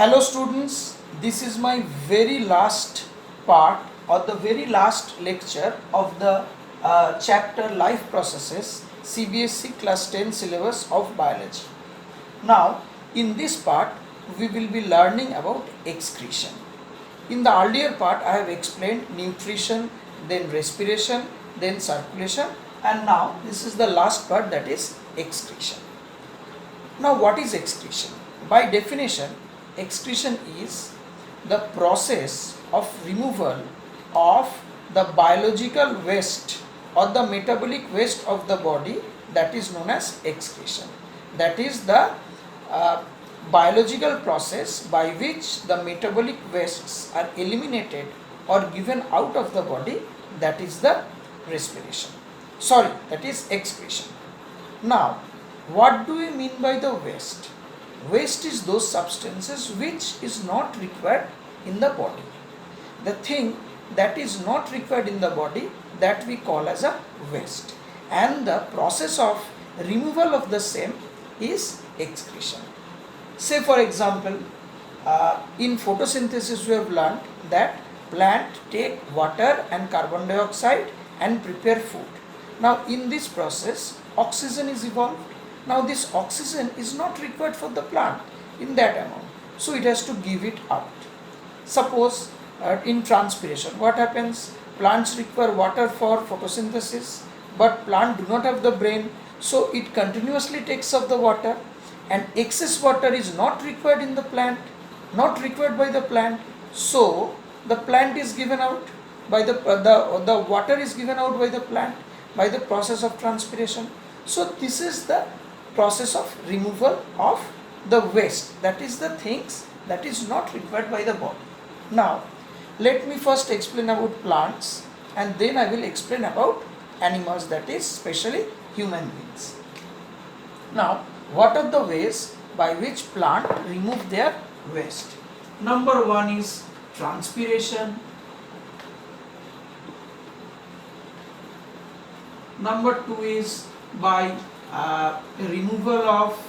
Hello students, this is my very last part or the very last lecture of the chapter Life Processes CBSE class 10 syllabus of biology. Now in this part we will be learning about excretion. In the earlier part I have explained nutrition, then respiration, then circulation, and now this is the last part, that is excretion. Now what is excretion? By definition, excretion is the process of removal of the biological waste or the metabolic waste of the body, that is known as excretion. That is the biological process by which the metabolic wastes are eliminated or given out of the body, that is the respiration. That is excretion. Now, what do we mean by the waste? Waste is those substances which is not required in the body. The thing that is not required in the body, that we call as a waste, and the process of removal of the same is excretion. Say for example, in photosynthesis we have learned that plant take water and carbon dioxide and prepare food. Now in this process oxygen is evolved. Now this oxygen is not required for the plant in that amount, so it has to give it out. Suppose in transpiration, what happens? Plants require water for photosynthesis, but plant do not have the brain, so it continuously takes up the water, and excess water is not required in the plant, not required by the plant, so the plant is given out by the water is given out by the plant by the process of transpiration. So this is the process of removal of the waste, that is the things that is not required by the body. Now let me first explain about plants, and then I will explain about animals, that is especially human beings. Now what are the ways by which plant remove their waste? Number one is transpiration. Number two is by removal of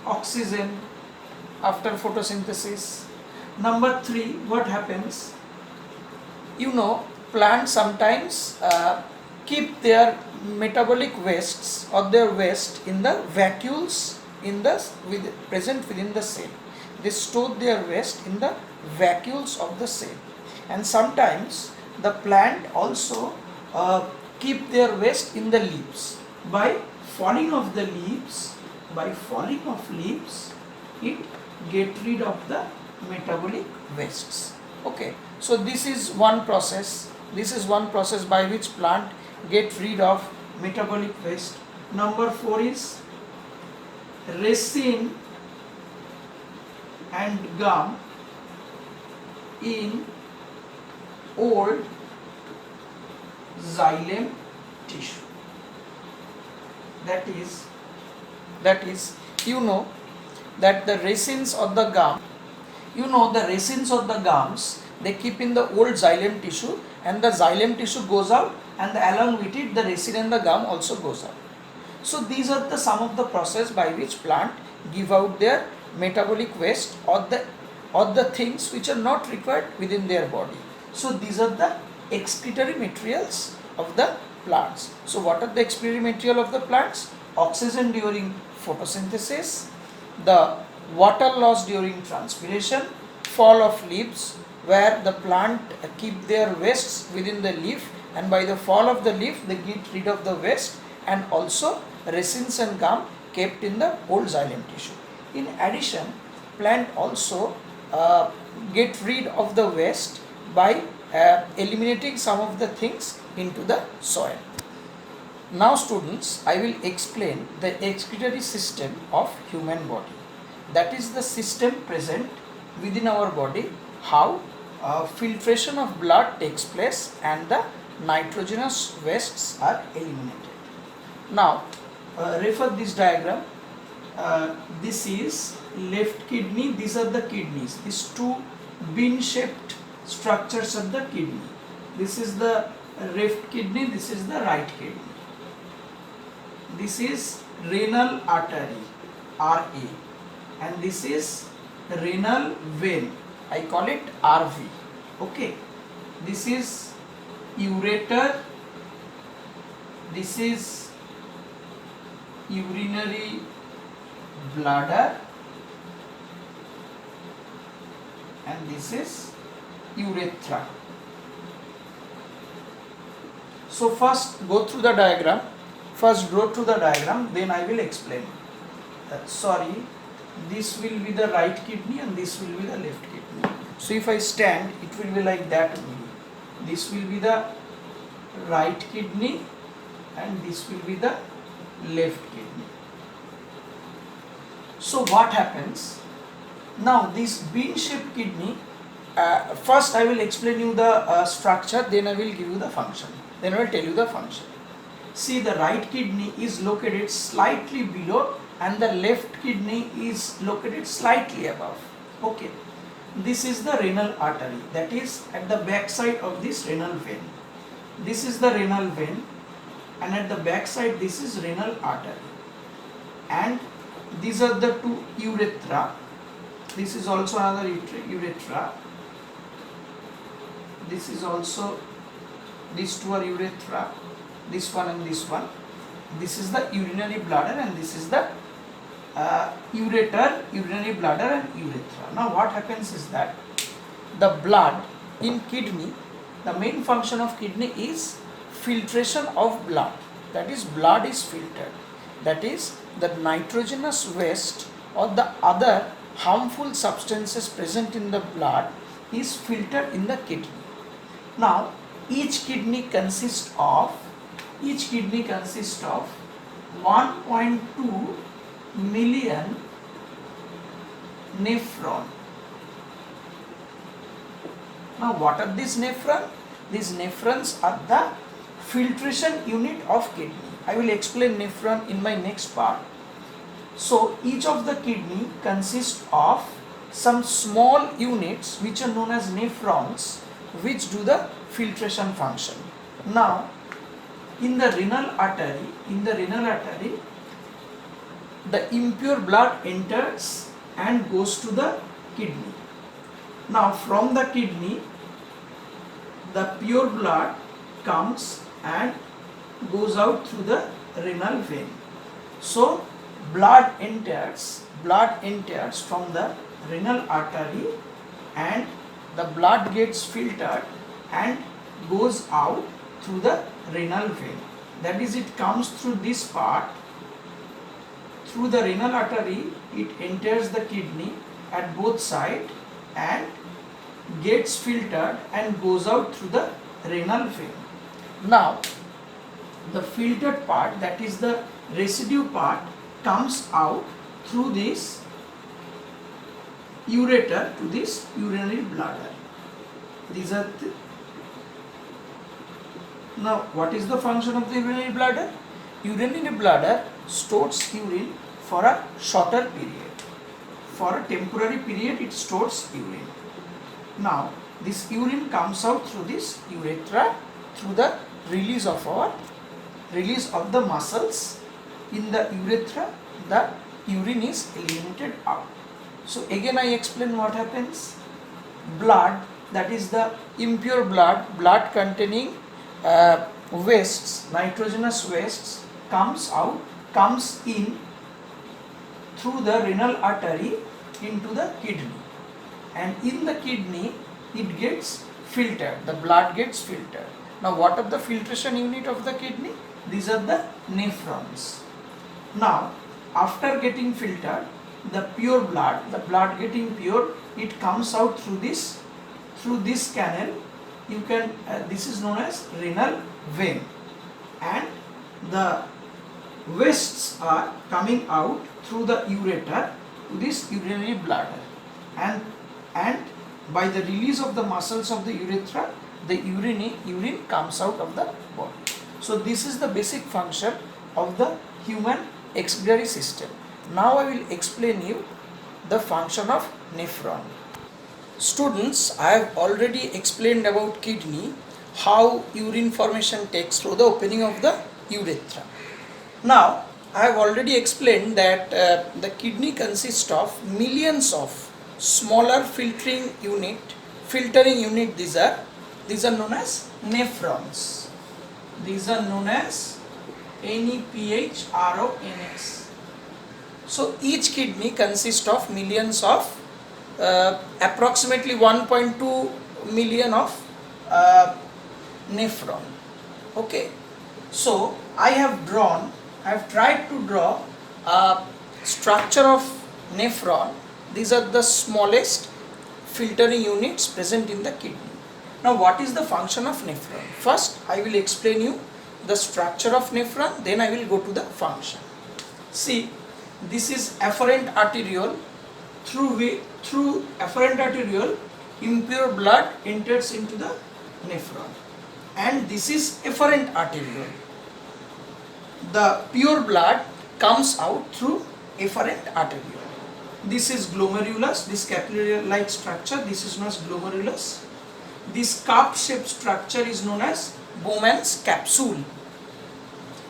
oxygen after photosynthesis. Number three, what happens? Plants sometimes keep their metabolic wastes or their waste in the vacuoles present within the cell. They store their waste in the vacuoles of the cell, and sometimes the plant also keep their waste in the leaves. By falling of leaves, it get rid of the metabolic wastes. Okay, so this is one process. This is one process by which plant get rid of metabolic waste. Number four is resin and gum in old xylem tissue. That is that the resins or the gum, the resins or the gums, they keep in the old xylem tissue, and the xylem tissue goes out, and along with it the resin and the gum also goes out. So these are some of the process by which plant give out their metabolic waste or the things which are not required within their body. So these are the excretory materials of the plants. So what are the excretory material of the plants? Oxygen during photosynthesis, the water loss during transpiration, fall of leaves where the plant keep their wastes within the leaf, and by the fall of the leaf they get rid of the waste, and also resins and gum kept in the old xylem tissue. In addition, plant also get rid of the waste by eliminating some of the things into the soil. Now students, I will explain the excretory system of human body. That is the system present within our body, how filtration of blood takes place and the nitrogenous wastes are eliminated. Now refer this diagram. This is left kidney, these are the kidneys. These two bean shaped structures of the kidney. This is the left kidney, this is the right kidney. This is renal artery, RA. and this is renal vein. I call it RV. Okay, this is ureter, this is urinary bladder, and this is urethra. So first go through the diagram. First draw through the diagram, then I will explain. Sorry, this will be the right kidney and this will be the left kidney. So if I stand, it will be like that only. This will be the right kidney and this will be the left kidney. So what happens? Now this bean-shaped kidney, first I will explain you the structure, then I will give you the function. Then I will tell you the function. See, the right kidney is located slightly below and the left kidney is located slightly above. Okay. This is the renal artery, that is at the back side of this renal vein. This is the renal vein and at the back side this is renal artery. And these are the two urethra. This is also another urethra. This is also, these two are urethra, this one and this one. This is the urinary bladder and this is the ureter, urinary bladder and urethra. Now what happens is that the blood in kidney, the main function of kidney is filtration of blood. That is, blood is filtered. That is, the nitrogenous waste or the other harmful substances present in the blood is filtered in the kidney. Now each kidney consists of 1.2 million nephron. Now what are these nephron? These nephrons are the filtration unit of kidney. I will explain nephron in my next part. So each of the kidney consists of some small units which are known as nephrons, which do the filtration function. Now in the renal artery, the impure blood enters and goes to the kidney. Now from the kidney, the pure blood comes and goes out through the renal vein. So blood enters from the renal artery and the blood gets filtered and goes out through the renal vein. That is, it comes through this part, through the renal artery, it enters the kidney at both sides and gets filtered and goes out through the renal vein. Now the filtered part, that is the residue part, comes out through this ureter to this urinary bladder. These are now what is the function of the urinary bladder? Urinary bladder stores urine for a shorter period. For a temporary period it stores urine. Now this urine comes out through this urethra through the release of the muscles. In the urethra, the urine is eliminated out. So again I explain what happens. Blood, that is the impure blood containing wastes, nitrogenous wastes, comes in through the renal artery into the kidney, and in the kidney it gets filtered, the blood gets filtered. Now what are the filtration unit of the kidney? These are the nephrons. Now after getting filtered, the pure blood, the blood getting pure, it comes out through this canal. You can this is known as renal vein, and the wastes are coming out through the ureter to this urinary bladder, and by the release of the muscles of the urethra, the urine comes out of the body. So this is the basic function of the human excretory system. Now I will explain you the function of nephron. Students, I have already explained about kidney, how urine formation takes through the opening of the urethra. Now I have already explained that the kidney consists of millions of smaller filtering unit. These are known as nephrons. These are known as nephrons. So each kidney consists of millions of approximately 1.2 million of nephron. Okay, so I have tried to draw a structure of nephron. These are the smallest filtering units present in the kidney. Now what is the function of nephron? First I will explain you the structure of nephron, then I will go to the function. See, this is afferent arteriole. Through afferent arteriole, impure blood enters into the nephron, and this is efferent arteriole. The pure blood comes out through efferent arteriole. This is glomerulus, this capillary-like structure, this is known as glomerulus. This cup-shaped structure is known as Bowman's capsule.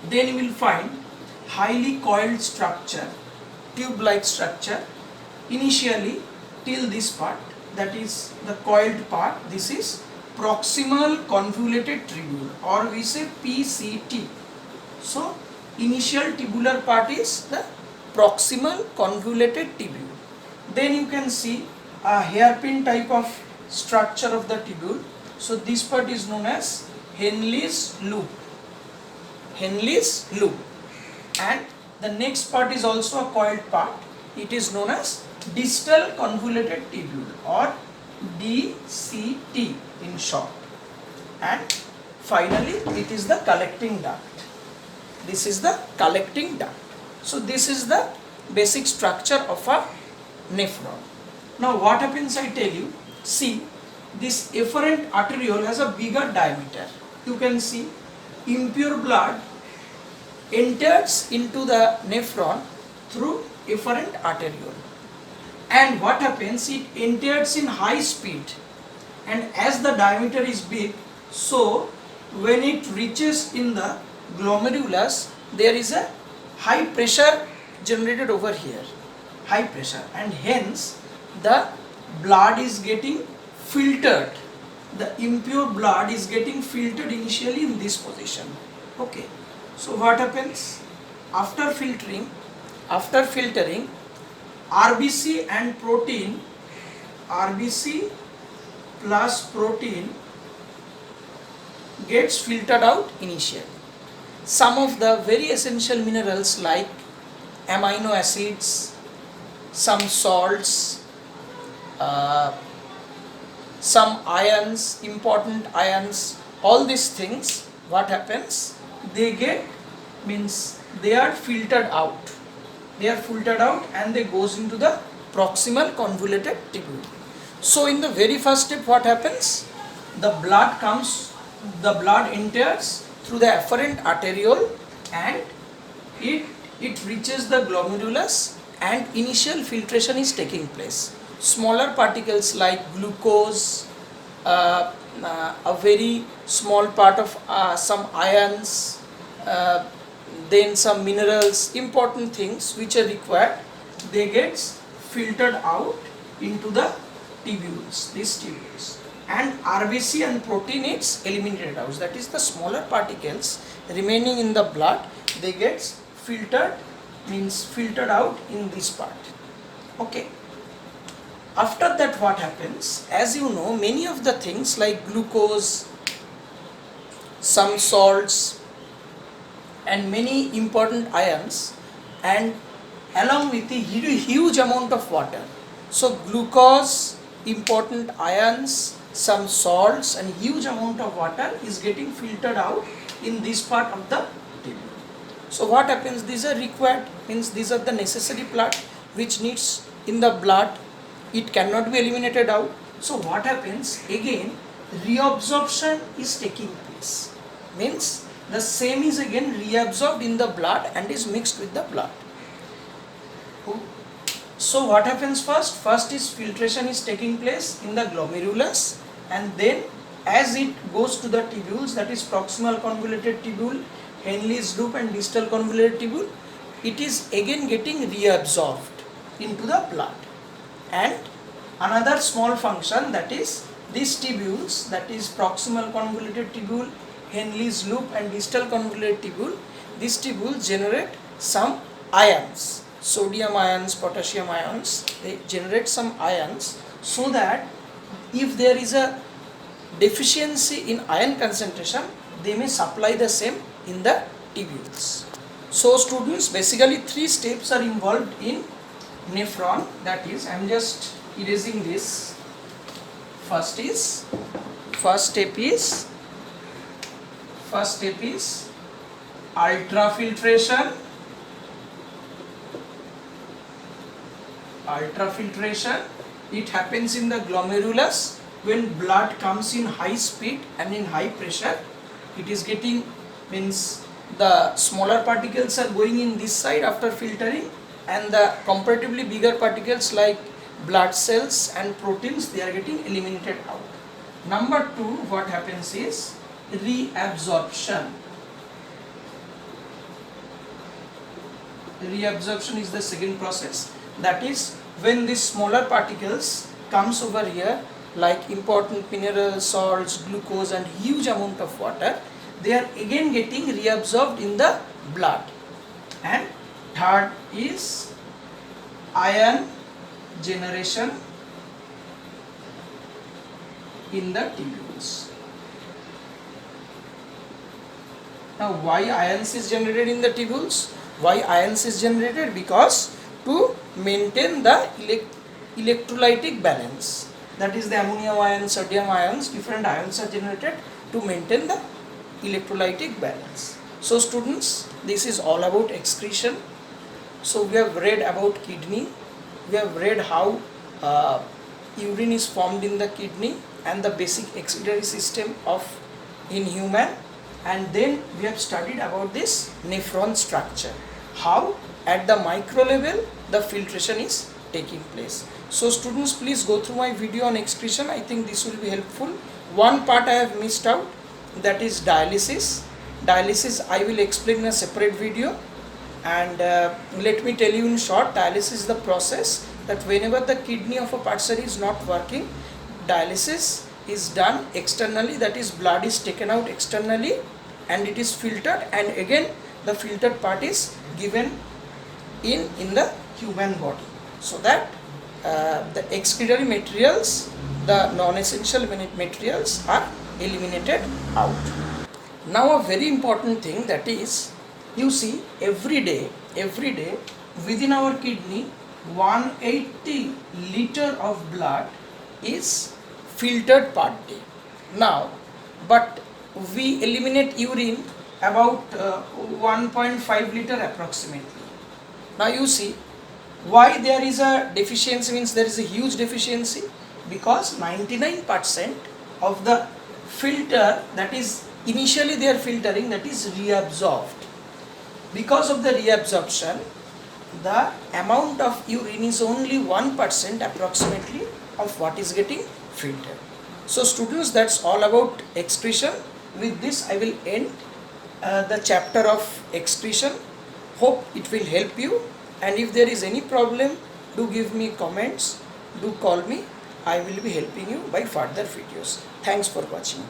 Then you will find highly coiled structure, tube-like structure, initially till this part, that is the coiled part. This is proximal convoluted tubule, or we say PCT. So initial tubular part is the proximal convoluted tubule. Then you can see a hairpin type of structure of the tubule. So this part is known as Henle's loop. Henle's loop. And the next part is also a coiled part. It is known as distal convoluted tubule, or DCT in short. And finally it is the collecting duct. This is the collecting duct. So this is the basic structure of a nephron. Now what happens, I tell you. See, this efferent arteriole has a bigger diameter. You can see impure blood enters into the nephron through efferent arteriole. And what happens, it enters in high speed, and as the diameter is big, so when it reaches in the glomerulus, there is a high pressure generated over here, high pressure, and hence the blood is getting filtered. The impure blood is getting filtered initially in this position. Okay, so what happens after filtering? After filtering, RBC and protein, RBC plus protein gets filtered out initially. Some of the very essential minerals like amino acids, some salts, some ions, important ions, all these things, what happens? They are filtered out. They are filtered out and they goes into the proximal convoluted tubule. So in the very first step, what happens? The blood enters through the afferent arteriole, and it reaches the glomerulus, and initial filtration is taking place. Smaller particles like glucose, a very small part of some ions, then some minerals, important things which are required, they get filtered out into the tubules, these tubules. And RBC and protein is eliminated out. That is, the smaller particles remaining in the blood, they get filtered out in this part. Okay. After that, what happens? As you know, many of the things like glucose, some salts, and many important ions, and along with a huge amount of water. So glucose, important ions, some salts, and huge amount of water is getting filtered out in this part of the tubule. So what happens? These are required, these are the necessary blood which needs in the blood. It cannot be eliminated out. So what happens? Again, reabsorption is taking place. Means the same is again reabsorbed in the blood and is mixed with the blood. So what happens first? First is filtration is taking place in the glomerulus, and then as it goes to the tubules, that is proximal convoluted tubule, Henle's loop, and distal convoluted tubule, it is again getting reabsorbed into the blood. And another small function, that is these tubules, that is proximal convoluted tubule, Henle's loop and distal convoluted tubule, these tubules generate some ions, sodium ions, potassium ions, they generate some ions, so that if there is a deficiency in ion concentration, they may supply the same in the tubules. So students, basically 3 steps are involved in nephron, that is, I am just erasing this. First step is ultrafiltration. It happens in the glomerulus when blood comes in high speed and in high pressure. It is getting, means the smaller particles are going in this side after filtering, and the comparatively bigger particles like blood cells and proteins, they are getting eliminated out. Number 2, what happens is reabsorption. Reabsorption is the second process, that is when these smaller particles comes over here like important mineral salts, glucose and huge amount of water, they are again getting reabsorbed in the blood. And third is ion generation in the tubules. Now why ions is generated in the tubules? Why ions is generated? Because to maintain the electrolytic balance, that is the ammonium ions, sodium ions, different ions are generated to maintain the electrolytic balance. So students, this is all about excretion. So we have read about kidney, we have read how urine is formed in the kidney and the basic excretory system of in human, and then we have studied about this nephron structure, how at the micro level the filtration is taking place. So students, please go through my video on excretion. I think this will be helpful. One part I have missed out, that is dialysis. Dialysis I will explain in a separate video, and let me tell you in short, dialysis is the process that whenever the kidney of a person is not working, dialysis is done externally, that is blood is taken out externally and it is filtered, and again the filtered part is given in the human body, so that the excretory materials, the non-essential materials are eliminated out. Now a very important thing, that is, you see every day within our kidney 180 liter of blood is filtered per day. Now, but we eliminate urine about 1.5 liter approximately. Now you see why there is a deficiency, means there is a huge deficiency, because 99% of the filter, that is initially they are filtering, that is reabsorbed. Because of the reabsorption, the amount of urine is only 1% approximately of what is getting filtered. So students, that's all about excretion. With this I will end the chapter of excretion. Hope it will help you, and if there is any problem, do give me comments, do call me. I will be helping you by further videos. Thanks for watching.